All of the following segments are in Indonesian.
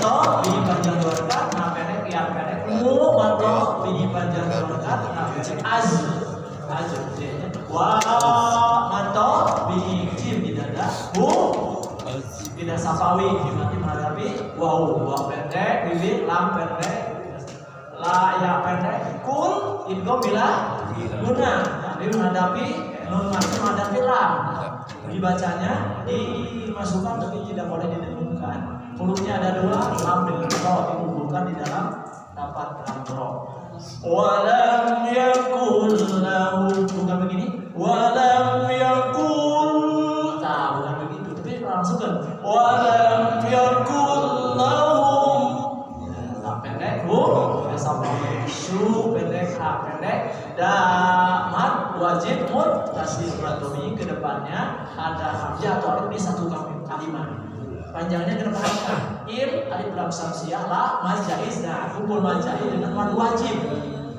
manto bini panjang luarkan na pendek yang pendek manto bini panjang luarkan na pendek az wa manto bini jim di dada tidak safawi dimati menghadapi wa pendek bibir lam pendek la ya pendek kul idgham bila guna jadi menghadapi nun masih menghadapi lam dibacanya dimasukkan tapi tidak boleh didengungkan hurufnya ada dua lam dengan ro dikumpulkan di dalam dapat ro walam yakul lahu bukan begini walam yakul bukan begitu tapi langsung kan walam yakul lahum pendek sampai su pendek ha pendek damat wajib tasdid matomi ke depannya ada hamzah atau alif di satu kalimat panjangnya ke depan il alif lam samsiah la majaiz nah kumpul majaiz dengan mad wajib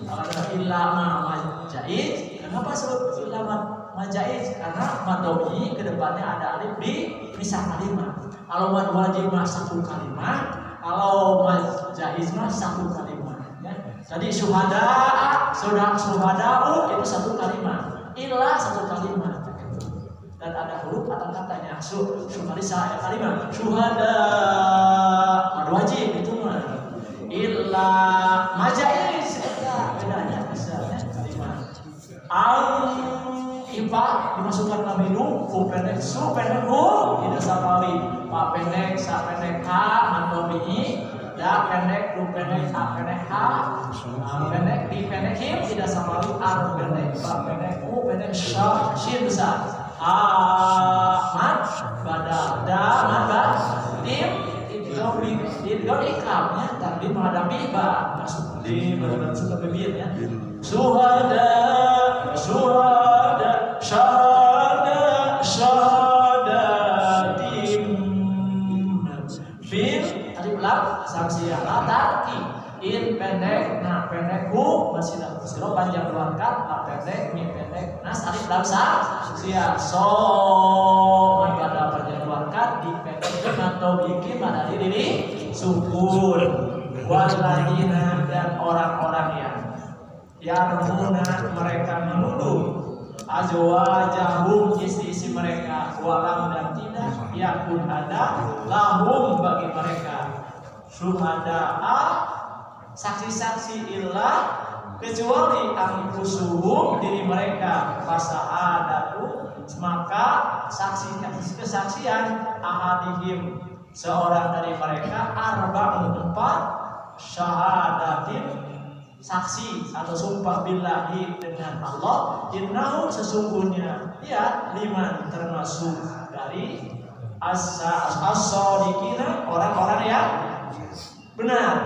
ada illa ma majaiz kenapa sebut illa majaiz karena matomi ke depannya ada alif di misah kalimat kalau mad wajib mah satu kalimat kalau majaiz mah satu kalimat ya. Jadi syuhada itu satu kalimat illa satu kalimat dan ada huruf atau katanya syuhada kalimat syuhada mad wajib itu mah illa majaiz bedanya bisa kalimat ipa dimasukkan ke minum pendek su pendek tidak sapawi pa pendek sa pendek ha mantobi da pendek lu pendek ha pendek ha pendek di pendek him tidak sapawi ar pendek pa pendek pendek sha shin besar mat badal da mat ba tim idgham ikrabnya tapi menghadapi ba masuk di berbentuk ke bibir ya syuhada syahadatim bin alif lam samsiah la tarki in pendek na pendek hu masih siro panjang luarkan la pendek mi pendek nas alif lam samsiah so pada panjang luarkan di pendek atau bikin pada diri sukun waladina dan orang-orang yang yarmuna mereka menuduh azwajahum istri-istri mereka walam dan tidak yakun ada lahum bagi mereka syuhada'a saksi-saksi illah kecuali anfusuhum diri mereka fasa'adatu maka kesaksian ahadihim seorang dari mereka arba'un 4 syahadatin saksi atau sumpah billahi dengan Allah innahu sesungguhnya ya liman termasuk dari as-sadiqina orang-orang yang benar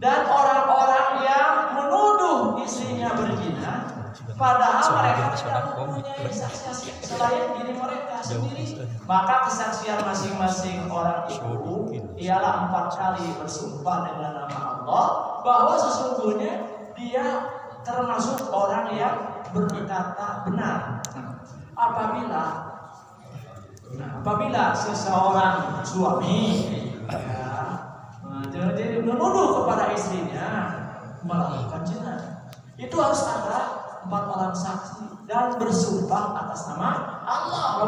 dan orang-orang yang menuduh istrinya berzina padahal mereka tidak mempunyai saksi selain diri mereka sendiri maka kesaksian masing-masing orang itu ialah 4 kali bersumpah dengan nama Allah bahwa sesungguhnya dia termasuk orang yang berkata benar apabila seseorang suami jadi menuduh kepada istrinya melakukan zina itu harus ada 4 orang saksi dan bersumpah atas nama Allah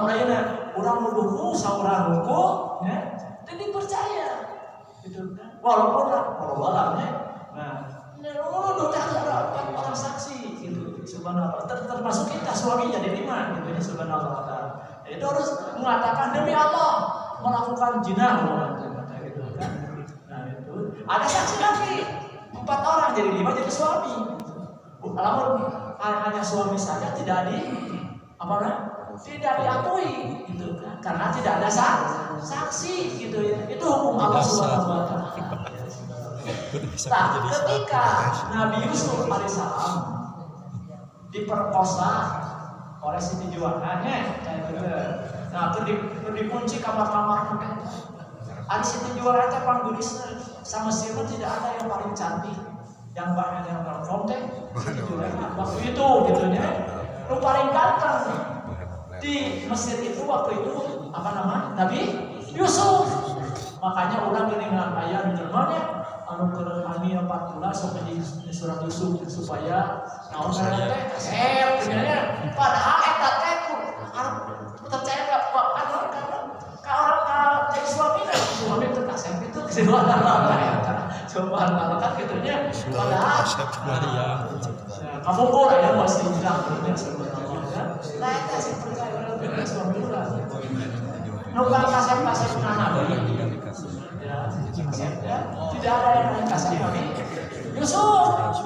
orang menuduhmu saurang hukum ya dan dipercaya gitu kan walaupun menuduh ada 4 orang saksi gitu subhanallah termasuk kita suaminya jadi 5 gitu ya subhanallah itu harus mengatakan demi Allah melakukan zina gitu kan nah itu ada saksi lagi 4 orang jadi 5 jadi suami kalau hanya suami saja tidak diakui gitu kan karena tidak ada saksi gitu ya itu hukum Allah Subhanahu wa taala. Nah, ketika Nabi Yusuf alaihissalam diperkosa oleh Siti Juwananya nah dikunci kamar-kamar ada Siti Juwananya panggulisnya sama Mesir tidak ada yang paling cantik yang banyak yang terkontek waktu itu gitu ya lu paling ganteng di Mesir itu waktu itu Nabi Yusuf Makanya orang dengan ayah di Jerman anu keur kami 14 sampai di surat Yusuf supaya naon teh kasep sebenarnya padahal eta teh arep percaya ka orang jadi suami itu kasep itu subhanallah kan gitunya padahal kamu kok ya masih bilang subhanallah kan nah eta sih percaya suami urang nu kasep nabi ya, tidak ada yang lain kasih Nabi Yusuf.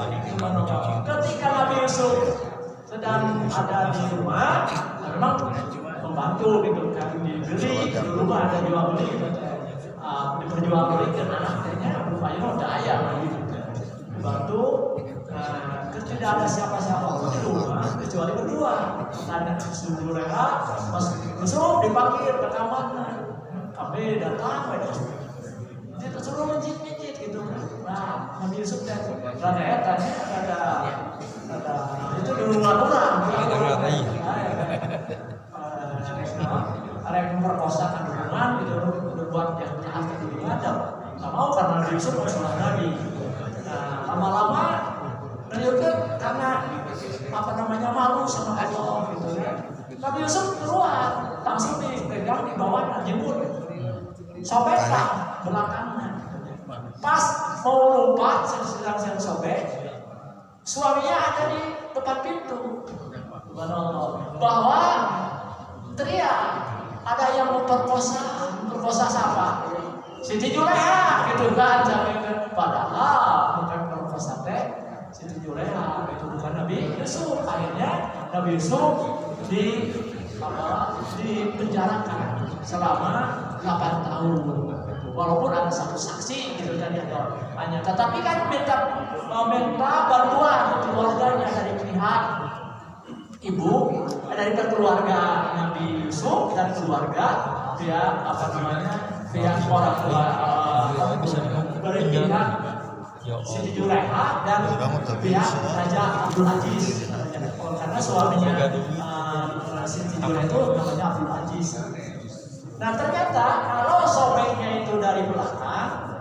Ketika Nabi Yusuf sedang ada di rumah, memang membantu gitu kan dibeli di rumah ada jual beli, diperjualbelikan anaknya rupanya udah ayam gitu, dibantu. Tidak ada siapa-siapa di rumah kecuali berdua. Ada Zuleha, Mas Yusuf dipanggil ke kamarnya, kami datang. Dia suruh menjit-menjit gitu. Nah, Nabi Yusuf dan Raden tanya ada itu di rumah orang. Ada yang memperkosa kandungan gitu, berbuat yang jahat kandungan. Nggak mau karena Nabi Yusuf masalah Nabi. Nah, lama-lama Nabi Yusuf karena malu sama Allah gitu ya. Nabi Yusuf keluar, langsung dipegang di bawah jembut. Sobeklah belakangnya. Pas mau lompat sedang sobek, suaminya ada di depan pintu. Bahwa teriak ada yang memperkosa siapa? Siti Juleha gitu kan, padahal bukan perkosa teh Siti Juleha itu bukan Nabi Yusuf. Akhirnya Nabi Yusuf dipenjarakan selama 8 tahun. Walaupun ada satu saksi gitu kan hanya, tetapi kan minta bantuan keluarganya dari pihak ibu, dari keluarga Nabi Yusuf dan keluarga pihak orang tua dari pihak Siti Juleha dan pihak Raja Abdul Aziz, karena suaminya Siti Juleha itu namanya Abdul Aziz. Nah ternyata kalau sobeknya itu dari belakang,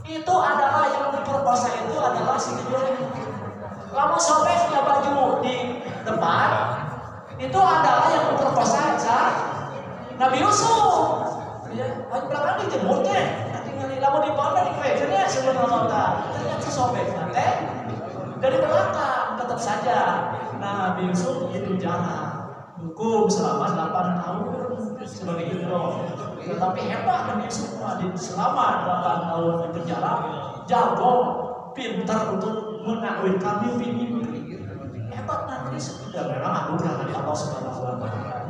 itu adalah yang memperkosa itu adalah Siti Juleha. Kalau sobeknya baju di depan, itu adalah yang memperkosa Nabi Yusuf. Ya, belakang dijemurnya, tinggal lamun di bawah di kwejernya sebenarnya. Ternyata sobeknya teh dari belakang tetap saja. Nabi Yusuf dipenjara, hukum selama 8 tahun. Sebagai itu, tetapi hebat Nabi Yusuf selama 8 tahun di penjara, jago, pintar untuk menakwilkan mimpi. Hebat Nabi Yusuf, dan memang anugerah dari Allah Subhanahu wa Ta'ala.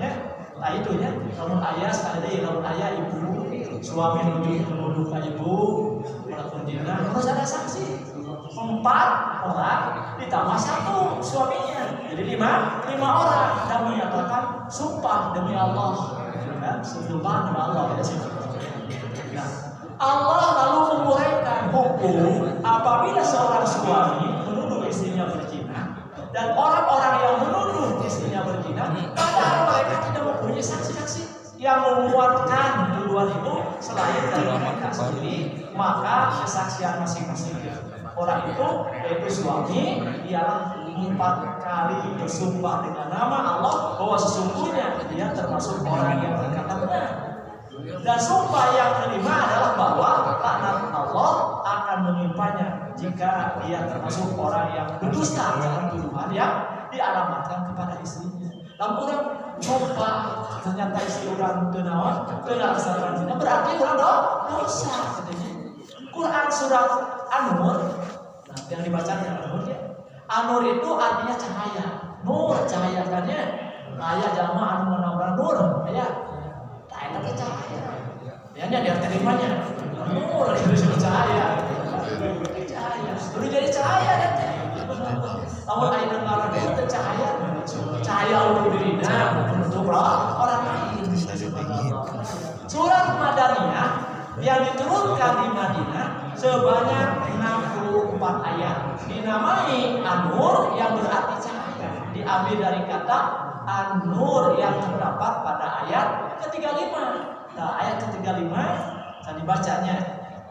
Nah itunya, namun ayah sekali lagi, namun ayah ibu, suami menuduh ibu, melakukan zina, harus ada saksi. 4 orang ditambah 1 suaminya, jadi 5 orang, dan menyatakan sumpah demi Allah. Sumpah demi Allah ya sih. Nah, Allah lalu menguraikan hukum apabila seorang suami menuduh istrinya berzina dan orang-orang yang menuduh istrinya berzina, padahal mereka tidak mempunyai saksi-saksi yang menguatkan tuduhan itu selain dari mereka sendiri, maka kesaksian masing-masing orang itu, yaitu suami, ialah 4 kali bersumpah dengan nama Allah bahwa sesungguhnya dia termasuk orang yang berkata benar. Dan sumpah yang kelima adalah bahwa laknat Allah akan menimpanya jika dia termasuk orang yang berdusta dengan tuduhan yang dialamatkan kepada istrinya. Lalu orang sumpah ternyata istri orang tenawan, tenawan, berarti orang dosa. Quran surat An-Nur, yang dibacanya An-Nur ya. An-Nur itu artinya cahaya. Nur cahaya katanya. Ayah jama anu menambah nur, ya. Nah, itu cahaya. Ya dia terimanya. Nur itu cahaya. Cahaya. Dulu jadi cahaya kan. Lamun aya nanggaran itu cahaya. Cahaya untuk dirinya, untuk orang lain. Surat Madaniyah yang diturunkan di Madinah sebanyak 64 ayat, dinamai An-Nur yang berarti cahaya, diambil dari kata An-Nur yang terdapat pada ayat ke-35. Nah, ayat ke-35 tadi bacanya.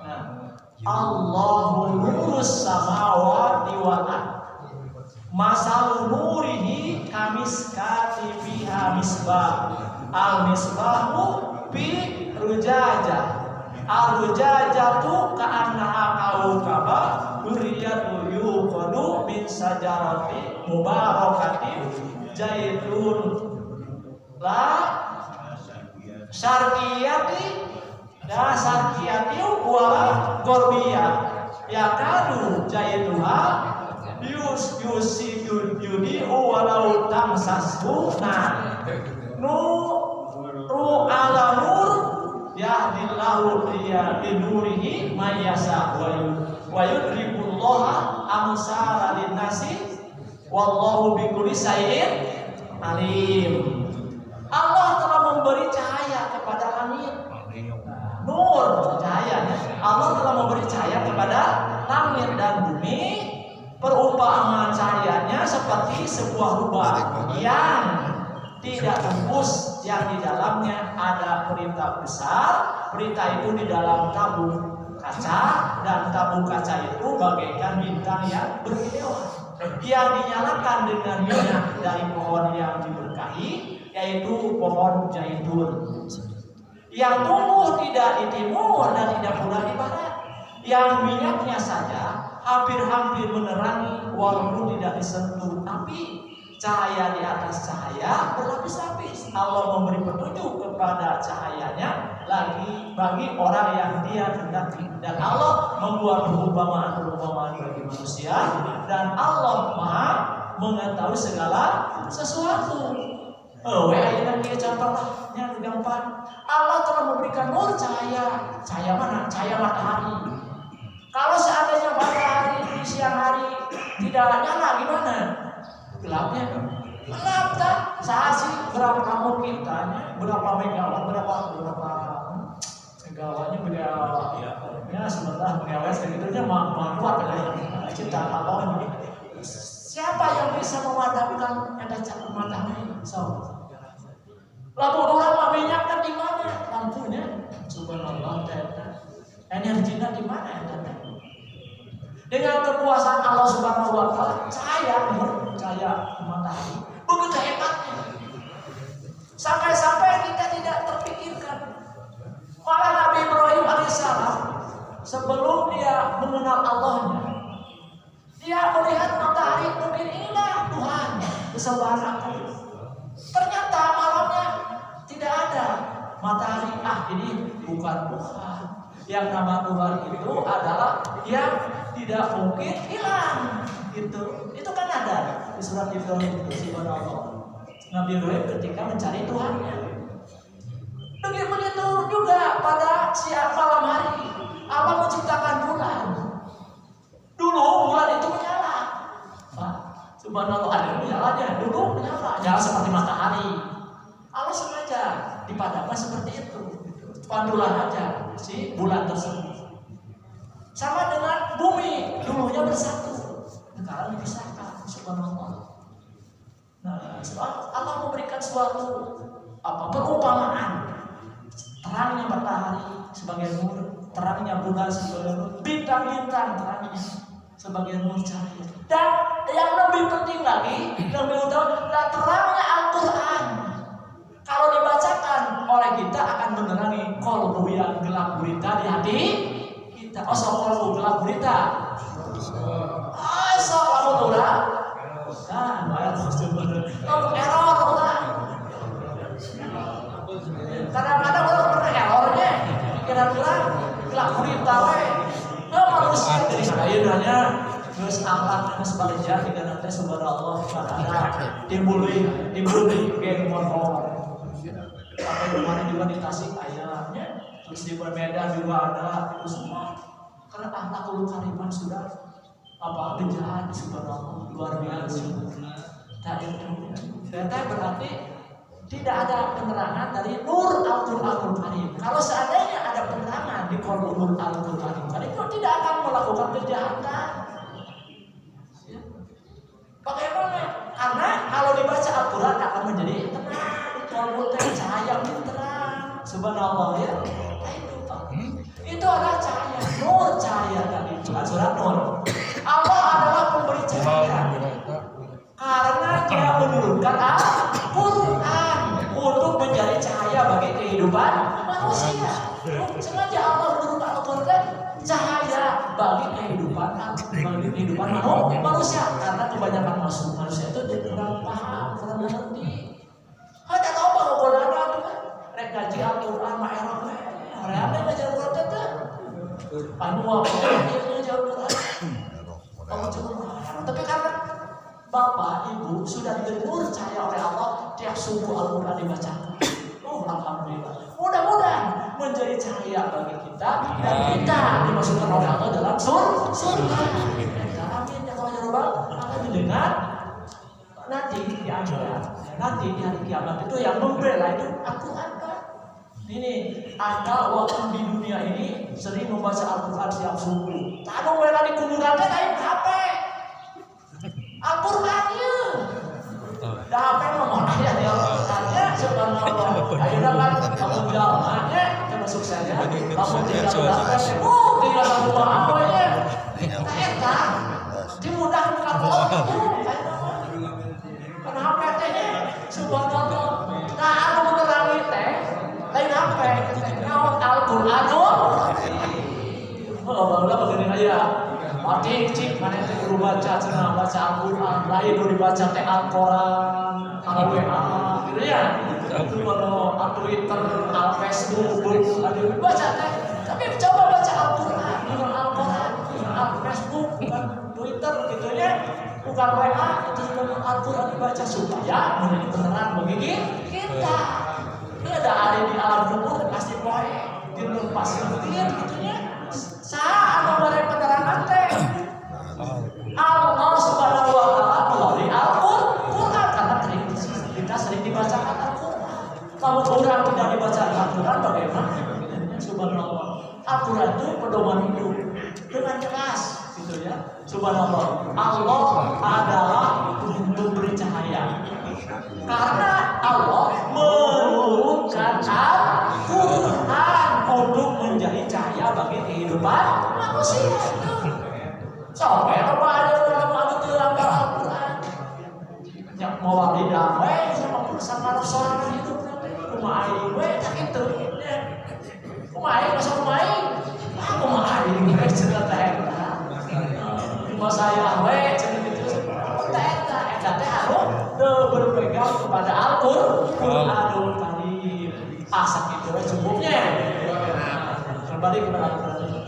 Nah, Allahu nurus samawati wal ardh. Masal nurihi kamiskati fiha misbah. Al misbahu fi rujajah. Al rujajatu ka'annaha kaukaba duriyatu yuqadu min sajarati mubarakatin zaitun la syarqiyati da syarqiyati wala gorbiyah yakadu zaituha yudi walau tamsasu nah nuru ala nur yahdillahu binurihi mayyasa wa yudrikullaha amsala linnasi wallahu bikulli syai'in alim. Allah telah memberi cahaya kepada langit. Nur cahayanya. Allah telah memberi cahaya kepada langit dan bumi. Perumpamaan cahayanya seperti sebuah lubang yang tidak tembus, yang di dalamnya ada pelita besar. Pelita itu di dalam tabung kaca, dan tabung kaca itu bagaikan bintang yang berkilauan yang dinyalakan dengan minyak dari pohon yang diberkahi, yaitu pohon zaitun yang tumbuh tidak di timur dan tidak pula di barat, yang minyaknya saja hampir-hampir menerangi walaupun tidak disentuh api. Cahaya di atas cahaya berlapis-lapis. Allah memberi petunjuk kepada cahayanya lagi bagi orang yang dia kehendaki. Dan Allah membuat perumpamaan-perumpamaan bagi manusia. Dan Allah Maha mengetahui segala sesuatu. Ayeuna kieu contohnya gampang. Allah telah memberikan nur cahaya. Cahaya mana? Cahaya matahari. Kalau seandainya matahari di siang hari tidak nyala gimana? Gelapnya gelap tak sahasi berapa kamu kitanya berapa megawatt berapa megawatnya ya sebentar megawatt segitunya mah kuat ya cipta Allah. Siapa yang bisa memadamkan ada cahaya matahari? Lampu orang minyak kan di mana lampunya? Subhanallah, energinya di mana? Dengan kekuasaan Allah Subhanahu wa taala, cahaya matahari begitu hebatnya. Sampai-sampai kita tidak terpikirkan. Malah Nabi Ibrahim alaihissalam sebelum dia mengenal Allahnya, dia melihat matahari, mungkin inilah Tuhan, kesembahan aku. Ternyata malamnya tidak ada matahari. Ini bukan Tuhan. Yang nama Tuhan itu adalah yang tidak mungkin hilang. Itu kan ada di surat Ibrahim itu. Subhanallah. Nabi Ibrahim ketika mencari Tuhannya. Begitu juga pada siang malam hari Allah menciptakan bulan. Dulu bulan itu menyala. Subhanallah, ada menyalanya. Dulu menyala seperti matahari. Allah sengaja dipadamkan seperti itu. Pandulan aja si bulan tersebut. Sama dengan bumi, dulunya bersatu, sekarang dipisahkan. Subhanallah. Nah, Allah memberikan suatu perumpamaan. Terangnya matahari sebagai nur, terangnya bulan sebagai nur, bintang-bintang terangnya sebagai nur cahaya. Dan yang lebih penting lagi, lebih utama, terangnya Al-Quran. Kalau dibacakan oleh kita akan menerangi kolbu yang gelap gulita di hati kita. Kolbu gelap gulita. Kamu tuh lah. Error lah. Kadang-kadang orang pernah errornya. Kira-kira gelap gulita we. Manusia dari sayurnya terus akhlak sebaliknya jika nanti subhanallah ada timbul geng motor. Sampai kemarin juga di Tasik ayahnya, terus di Medan juga ada, itu semua karena akhlakul karimah sudah penjahat subhanallah luar biasa. Ternyata berarti tidak ada penerangan dari nur Al-Qur'anul Karim. Kalau seandainya ada penerangan di kolbul Al-Qur'anul Karim, itu tidak akan melakukan kejahatan. Bagaimana? Karena kalau dibaca Al-Quran akan menjadi tenang. Kolbu cahaya terang, subhanallah ya. Itu adalah cahaya, nur cahaya tadi surat Nur. Allah adalah pemberi cahaya. Karena dia menurunkan Al-Quran untuk menjadi cahaya bagi kehidupan manusia. Sengaja Allah menurunkan Al-Quran cahaya bagi kehidupan manusia. Karena kebanyakan manusia itu kurang paham, kurang mengerti. Hanya tahu bahwa Quran itu kan rek ngaji Al-Quran mah erang we. Area teh ngaji Al-Quran teh. Anu apa ngaji Al-Quran. Tapi karena Bapak, Ibu sudah diberi nur cahaya oleh Allah, tiap subuh Al-Quran dibacakan. Alhamdulillah. Mudah-mudahan menjadi cahaya bagi kita dan kita dimasukkan oleh Allah dalam surga. Amin ya Allah. Maka didengar nanti di akhirat, nanti di hari kiamat itu yang membela itu Al-Quran kan. Ini Anda waktu di dunia ini sering membaca Al-Quran setiap subuh. Tak membela di kuburan teh lain HP. Al-Qurannya dah apa yang ngomong ayat ya Al-Qurannya subhanallah akhirnya kan kamu jalannya termasuk saya kamu tinggal tinggal rumah apa ya eta dimudahkan Allah kenapa teh subhanallah nah aku menerangi teh lain apa naon Al-Quran bangga begini aja mati cik mana teh guru baca cenah baca Al-Quran lain nu dibaca teh Al-Quran al-WA gitu ya itu kalau Twitter al-Facebook ada dibaca teh tapi coba baca Al-Quran bukan Al-Quran al-Facebook bukan Twitter gitu ya bukan WA itu juga Al-Quran dibaca supaya menjadi penerang bagi kita ini ada hari di alam kubur pasti poe dinur pasir gitu ya saat memberi penerangan teh Allah subhanahu wa ta'ala melalui Al-Quran karena kita sering dibacakan Al-Quran. Kalau orang tidak dibaca Al-Quran bagaimana? Subhanallah. Al-Quran itu pedoman hidup dengan jelas gitu ya. Subhanallah. Allah adalah pemberi cahaya. Karena Allah menurunkan Al-Quran untuk menjadi cahaya bagi kehidupan manusia. Sampai apa ada dalam Al-Quran yang mau damai sama seorang hidup kumai we tak itu kumai masa kumai kumai cerita rumah saya we cerita itu eta teh harus berpegang kepada Al-Quranul Karim asap itu cukupnya kembali kepada Al-Quran